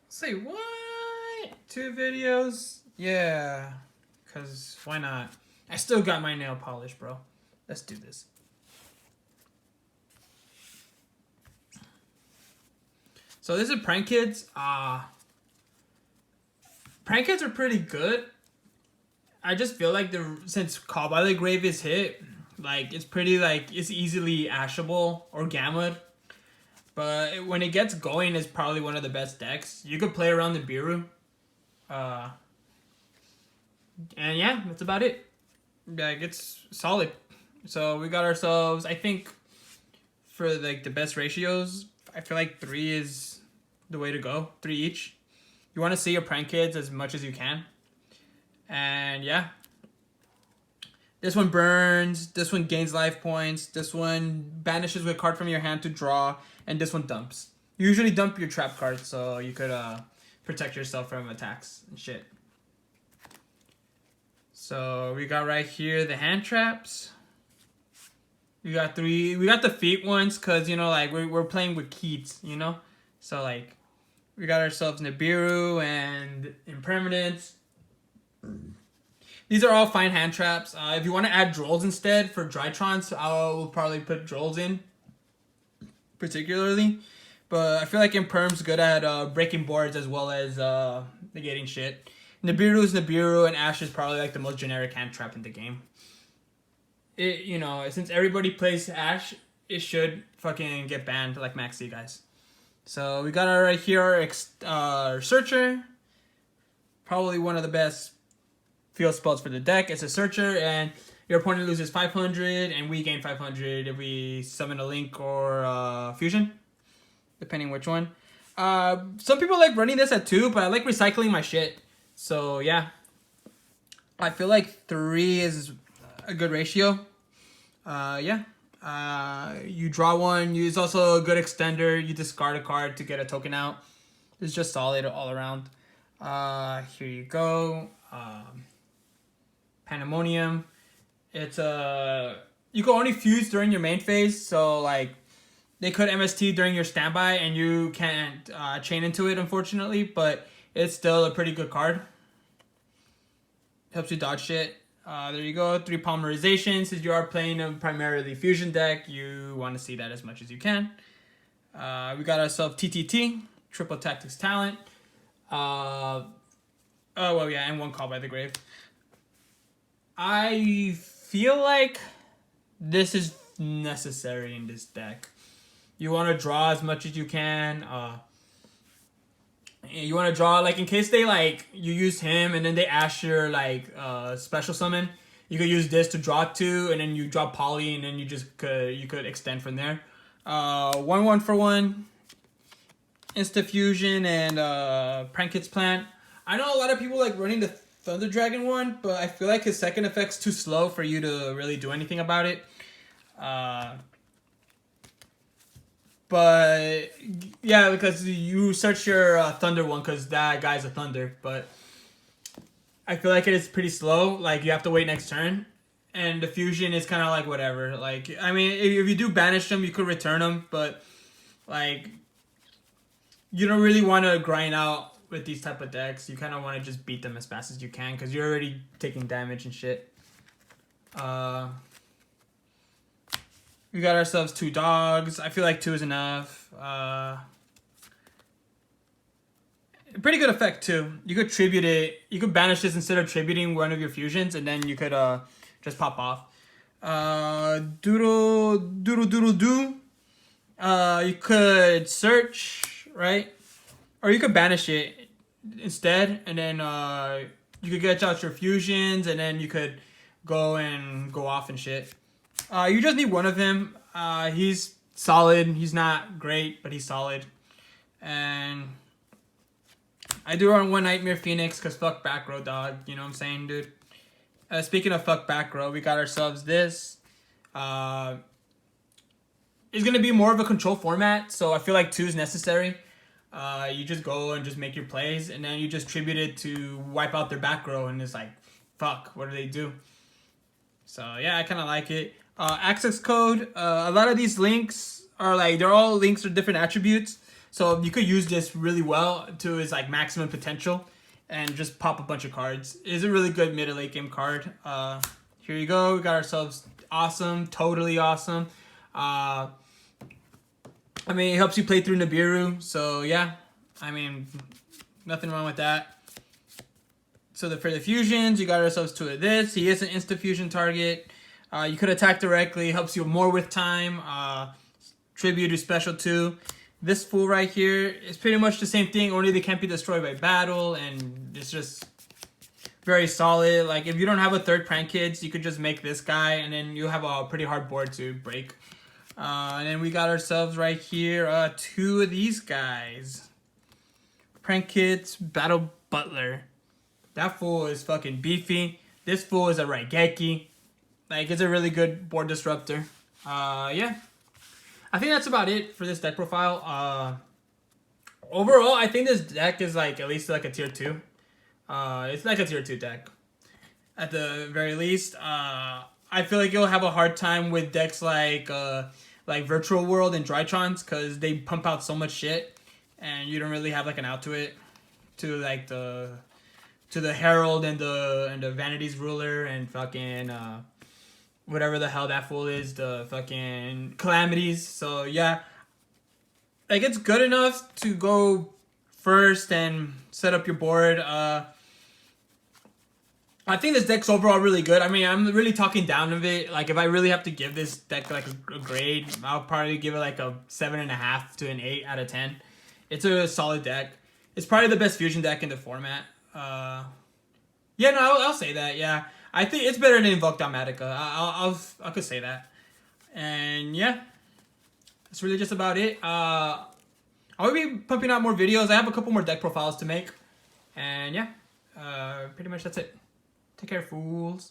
Say what? 2 videos? Yeah. Because why not? I still got my nail polish, bro. Let's do this. So this is Prank Kids. Prank Kids are pretty good. I just feel like since Call by the Grave is hit, like it's pretty like it's easily ashable or gammaed. But when it gets going, it's probably one of the best decks. You could play around the Biru. And yeah, that's about it. Like it's solid. So we got ourselves, I think, for like the best ratios, I feel like 3 is the way to go. 3 each. You want to see your Prank Kids as much as you can. And yeah. This one burns. This one gains life points. This one banishes with a card from your hand to draw. And this one dumps. You usually dump your trap cards so you could protect yourself from attacks and shit. So we got right here the hand traps. We got 3. We got the feet ones because, you know, like we're playing with Keats, you know? So like we got ourselves Nibiru and Impermanence. These are all fine hand traps. If you want to add Drolls instead for Drytrons, I'll probably put Drolls in particularly. But I feel like Imperm's good at breaking boards as well as negating shit. Nibiru is Nibiru, and Ash is probably like the most generic hand trap in the game. It, you know, since everybody plays Ash, it should fucking get banned like Maxi, guys. So we got our right here our Searcher. Probably one of the best field spells for the deck. It's a Searcher, and your opponent loses 500, and we gain 500 if we summon a Link or Fusion, depending which one. Some people like running this at 2, but I like recycling my shit. So yeah, I feel like 3 is a good ratio. Yeah. You draw one. It's also a good extender. You discard a card to get a token out. It's just solid all around. Here you go. Pandemonium. It's you can only fuse during your main phase. So like they could MST during your standby and you can't chain into it, unfortunately. But it's still a pretty good card. Helps you dodge shit. There you go. 3 polymerization. Since you are playing a primarily fusion deck, you want to see that as much as you can. We got ourselves TTT, Triple Tactics Talent. Oh, well, yeah, and 1 Call by the Grave. I feel like this is necessary in this deck. You want to draw as much as you can. You want to draw, like, in case they, like, you use him and then they ask your, like, special summon. You could use this to draw 2, and then you draw Poly, and then you could extend from there. 1 for 1. Insta Fusion and Prank Kids Plant. I know a lot of people like running the Thunder Dragon one, but I feel like his second effect's too slow for you to really do anything about it. But yeah, because you search your Thunder one because that guy's a Thunder, but I feel like it is pretty slow. Like you have to wait next turn, and the fusion is kind of like whatever. Like I mean, if you do banish them, you could return them, but like you don't really want to grind out with these type of decks. You kind of want to just beat them as fast as you can because you're already taking damage and shit. We got ourselves 2 dogs. I feel like 2 is enough. Pretty good effect too. You could tribute it. You could banish this instead of tributing one of your fusions, and then you could just pop off. Doodle doo. You could search, right? Or you could banish it instead, and then you could get out your fusions, and then you could go off and shit. You just need one of him. He's solid. He's not great, but he's solid. And I do run 1 Nightmare Phoenix because fuck back row, dog. You know what I'm saying, dude? Speaking of fuck back row, we got ourselves this. It's going to be more of a control format, so I feel like 2 is necessary. You just go and just make your plays, and then you just tribute it to wipe out their back row, and it's like, fuck, what do they do? So yeah, I kind of like it. Access code. A lot of these links are like, they're all links for different attributes. So you could use this really well to its like maximum potential and just pop a bunch of cards. It's a really good mid to late game card. Here you go. We got ourselves awesome, totally awesome. I mean, it helps you play through Nibiru, so yeah. I mean, nothing wrong with that. So for the fusions, you got ourselves two of this. He is an insta fusion target. You could attack directly, helps you more with time. Tribute is special too. This fool right here is pretty much the same thing, only they can't be destroyed by battle, and it's just very solid. Like, if you don't have a third Prank Kids, you could just make this guy, and then you have a pretty hard board to break. And then we got ourselves right here two of these guys. Prank Kids, Battle Butler. That fool is fucking beefy. This fool is a Raigeki. Like, it's a really good board disruptor. Yeah. I think that's about it for this deck profile. Overall, I think this deck is like at least like a tier 2. It's like a tier 2 deck. At the very least. I feel like you'll have a hard time with decks like Virtual World and Drytrons, because they pump out so much shit and you don't really have like an out to it. To like the Herald and the Vanity's Ruler and fucking whatever the hell that fool is, the fucking Calamities. So yeah, like, it's good enough to go first and set up your board. I think this deck's overall really good. I mean, I'm really talking down of it. Like, if I really have to give this deck like a grade, I'll probably give it like a 7.5 to an 8 out of 10. It's a solid deck. It's probably the best fusion deck in the format. Yeah, no, I'll say that. Yeah, I think it's better than Invoke Dogmatica. I could say that. And yeah, that's really just about it. I will be pumping out more videos. I have a couple more deck profiles to make. And yeah, pretty much that's it. Take care, fools.